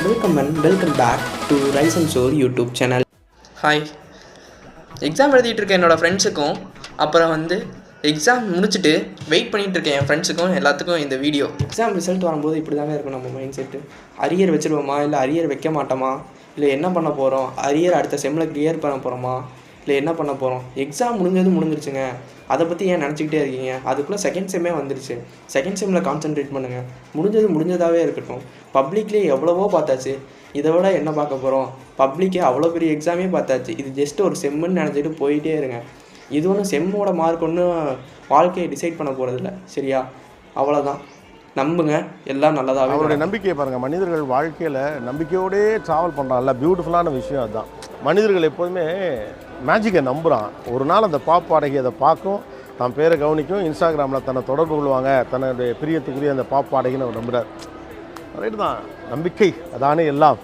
Welcome back to rise and shore YouTube channel. Hi. Exam எழுதிட்டு இருக்க என்னோடய ஃப்ரெண்ட்ஸுக்கும், அப்புறம் எக்ஸாம் முடிச்சுட்டு வெயிட் பண்ணிகிட்டு இருக்கேன் என் ஃப்ரெண்ட்ஸுக்கும் எல்லாத்துக்கும் இந்த வீடியோ. எக்ஸாம் ரிசல்ட் வரும்போது இப்படி தாங்க இருக்கும் நம்ம மைண்ட் செட்டு. அரியர் வச்சுருவோமா, இல்லை அரியர் வைக்க மாட்டோமா, இல்லை என்ன பண்ண போகிறோம், அரியர் அடுத்த செம்மில் கிளியர் பண்ண போகிறோமா, இல்லை என்ன பண்ண போகிறோம். எக்ஸாம் முடிஞ்சிருச்சுங்க, அதை பற்றி ஏன் நினச்சிக்கிட்டே இருக்கீங்க? அதுக்குள்ளே செகண்ட் செம்மே வந்துருச்சு. செகண்ட் செம்மில் கான்சென்ட்ரேட் பண்ணுங்கள். முடிஞ்சதாகவே இருக்கட்டும். பப்ளிக்லேயே எவ்வளவோ பார்த்தாச்சு, இதை விட என்ன பார்க்க போகிறோம்? பப்ளிக்கே அவ்வளோ பெரிய எக்ஸாமே பார்த்தாச்சு. இது ஜஸ்ட் ஒரு செம்முன்னு நினச்சிட்டு போயிட்டே இருங்க. இது ஒன்றும் செம்மோட மார்க் ஒன்றும் வாழ்க்கையை டிசைட் பண்ண போகிறதில்ல, சரியா? அவ்வளோதான், நம்புங்க, எல்லாம் நல்லதாகவே. அவருடைய நம்பிக்கையை பாருங்கள். மனிதர்கள் வாழ்க்கையில் நம்பிக்கையோடே ட்ராவல் பண்ணுறான்ல, பியூட்டிஃபுல்லான விஷயம் அதுதான். மனிதர்கள் எப்போதுமே மேஜிக்கை நம்புகிறான். ஒரு நாள் அந்த பாப்பாடகை அதை பார்க்கும், தான் பேரை கவனிக்கும், இன்ஸ்டாகிராமில் தன்னை தொடர்பு கொள்வாங்க, தன்னுடைய பிரியத்துக்குரிய அந்த பாப்பாடகைன்னு அவர் நம்புகிறார். ரைட்டு தான், நம்பிக்கை அதானே எல்லாம்.